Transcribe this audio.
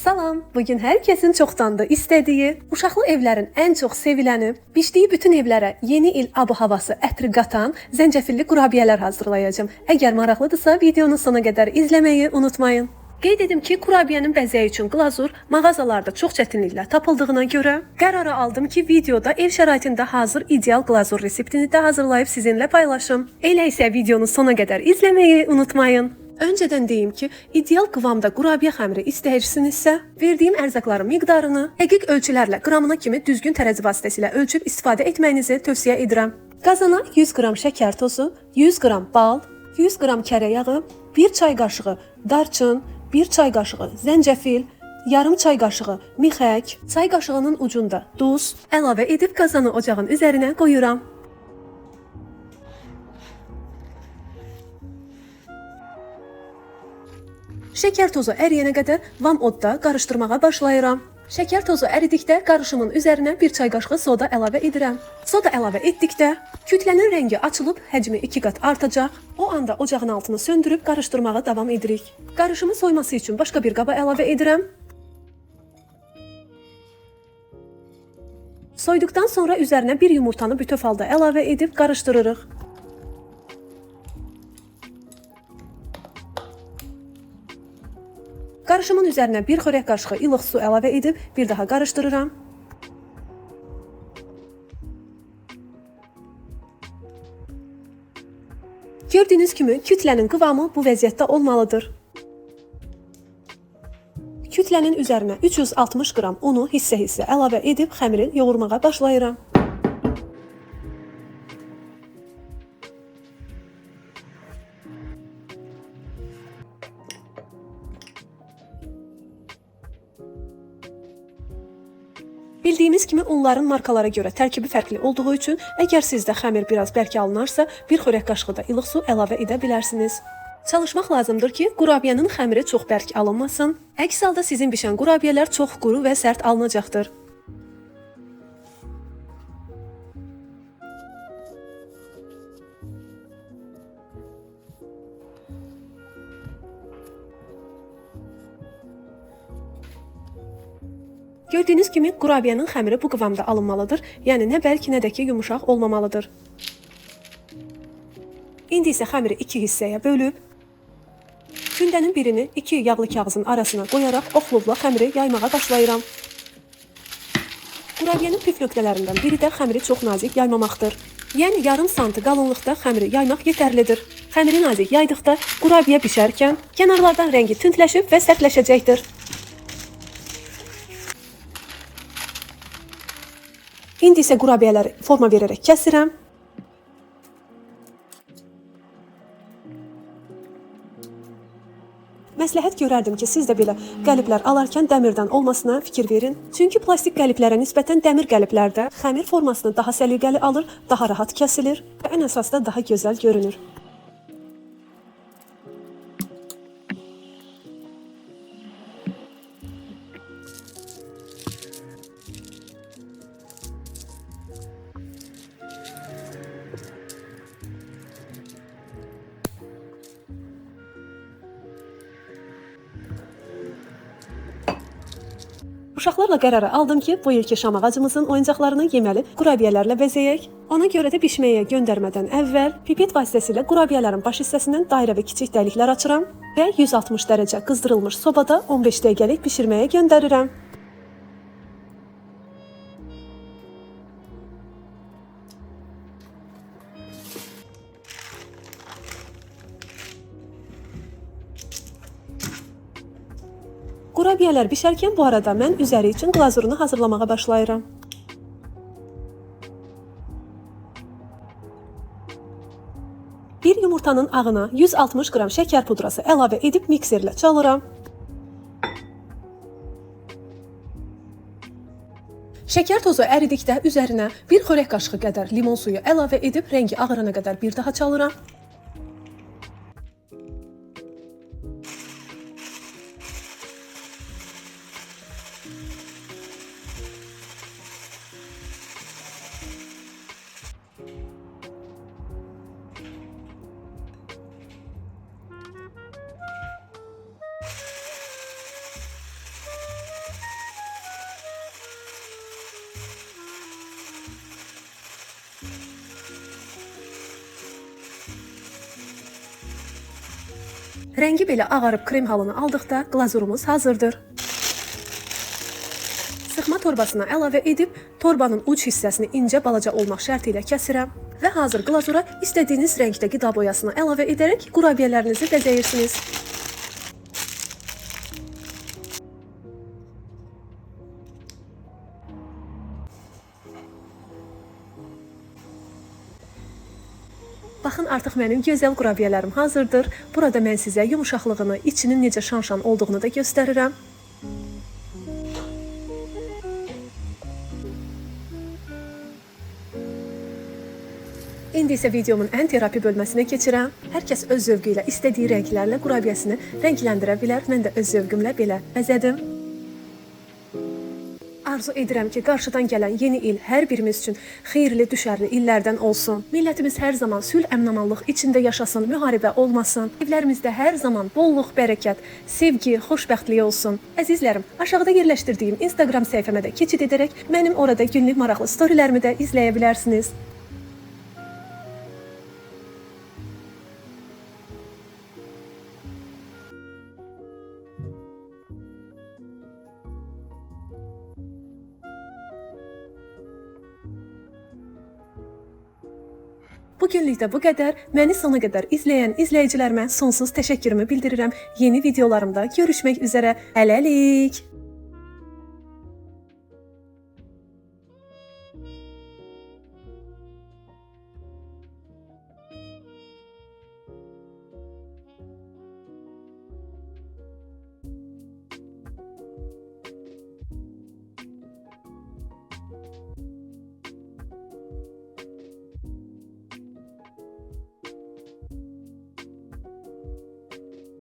Salam, bugün hər kəsin çoxdan da istədiyi, uşaqlı evlərin ən çox seviləni, bişdiyi bütün evlərə yeni il ab-havası ətri qatan zəncəfilli qurabiyələr hazırlayacağam. Əgər maraqlıdırsa, videonun sona qədər izləməyi unutmayın. Qeyd edim ki, kurabiyənin bəzəyi üçün glazur mağazalarda çox çətinliklə tapıldığına görə qərara aldım ki, videoda ev şəraitində hazır ideal glazur reseptini də hazırlayıb sizinlə paylaşım. Elə isə videonu sona qədər izləməyi unutmayın. Öncədən deyim ki, ideal qıvamda qurabiyə xəmiri istəyirsinizsə, verdiyim ərzaqların miqdarını dəqiq ölçülərlə qramına kimi düzgün tərəzi vasitəsilə ölçüb istifadə etməyinizi tövsiyə edirəm. Qazana 100 qram şəkər tozu, 100 qram bal, 100 qram kərə yağı, 1 çay qaşığı darçın, 1 çay qaşığı zəncəfil, yarım çay qaşığı mixək, çay qaşığının ucunda duz əlavə edib qazanı ocağın üzərinə qoyuram. Şəkər tozu əriyənə qədər vam odda qarışdırmağa başlayıram. Şəkər tozu əridikdə qarışımın üzərinə 1 çay qaşığı soda əlavə edirəm. Soda əlavə etdikdə kütlənin rəngi açılıb həcmi 2 qat artacaq. O anda ocağın altını söndürüb qarışdırmağa davam edirik. Qarışımın soyması üçün başqa bir qaba əlavə edirəm. Soyduqdan sonra üzərinə bir yumurtanı bütöv halda əlavə edib qarışdırırıq. Qarışımın üzərinə 1 xörək qaşığı ilıq su əlavə edib bir daha qarışdırıram. Gördüyünüz kimi kütlənin qıvamı bu vəziyyətdə olmalıdır. Kütlənin üzərinə 360 qram unu hissə-hissə əlavə edib xəmiri yoğurmağa başlayıram. Bildiyimiz kimi unların markalara görə tərkibi fərqli olduğu üçün, əgər sizdə xəmir biraz bərk alınarsa, 1 xörək qaşığı da ilıq su əlavə edə bilərsiniz. Çalışmaq lazımdır ki, qurabiyənin xəmiri çox bərk alınmasın. Əks halda sizin bişən qurabiyələr çox quru və sərt alınacaqdır. Gördüyünüz kimi qurabiyənin xəmiri bu qıvamda alınmalıdır, yəni nə bərk, nə də ki yumuşaq olmamalıdır. İndi isə xəmiri 2 hissəyə bölüb, gündənin birini 2 yağlı kağızın arasına qoyaraq oxluvla xəmiri yaymağa başlayıram. Qurabiyənin püf nöqtələrindən biri də xəmiri çox nazik yaymamaqdır. Yəni yarım santi qalınlıqda xəmiri yaymaq yetərlidir. Xəmiri nazik yaydıqda qurabiyə bişərkən kənarlardan rəngi tündləşib və sərtləşəcəkdir. İndi isə qurabiyələri forma verərək kəsirəm. Məsləhət görərdim ki, siz də belə qəliblər alarkən dəmirdən olmasına fikir verin. Çünki plastik qəliblərə nisbətən dəmir qəliblərdə xəmir formasını daha səliqəli alır, daha rahat kəsilir və ən əsas da daha gözəl görünür. Uşaqlarla qərara aldım ki, bu ilki şam ağacımızın oyuncaqlarını yeməli qurabiyələrlə bəzəyək. Ona görə də bişməyə göndərmədən əvvəl pipet vasitəsilə qurabiyələrin baş hissəsindən dairə və kiçik dəliklər açıram və 160 dərəcə qızdırılmış sobada 15 dəqiqəlik bişirməyə göndərirəm. Qurabiyələr bişərkən bu arada mən üzəri üçün glazurunu hazırlamağa başlayıram. Bir yumurtanın ağına 160 qram şəkər pudrası əlavə edib mikserlə çalıram. Şəkər tozu əridikdə üzərinə 1 xörək qaşığı qədər limon suyu əlavə edib rəngi ağarana qədər bir daha çalıram. Rəngi belə ağarıb krem halını aldıqda glazurumuz hazırdır. Sıxma torbasına əlavə edib torbanın uc hissəsini incə balaca olmaq şərti ilə kəsirəm və hazır glazura istədiyiniz rəngdə qida boyasını əlavə edərək qurabiyələrinizi bəzəyirsiniz. Baxın, artıq mənim gözəl qurabiyələrim hazırdır. Burada mən sizə yumuşaqlığını, içinin necə şan-şan olduğunu da göstərirəm. İndi isə videomun ən terapi bölməsinə keçirəm. Hər kəs öz zövqü ilə istədiyi rənglərlə qurabiyəsini rəngləndirə bilər. Mən də öz zövqümlə belə bəzədim. Arzu edirəm ki, qarşıdan gələn yeni il hər birimiz üçün xeyirli, düşərli illərdən olsun. Millətimiz hər zaman sülh, əmin-amanlıq içində yaşasın, müharibə olmasın. Evlərimizdə hər zaman bolluq, bərəkət, sevgi, xoşbəxtlik olsun. Əzizlərim, aşağıda yerləşdirdiyim Instagram səhifəmə də keçid edərək mənim orada günlük maraqlı storylərimi də izləyə bilərsiniz. Bugünlük də bu qədər. Məni sona qədər izləyən izləyicilərimə sonsuz təşəkkürümü bildirirəm. Yeni videolarımda görüşmək üzərə. Hələlik.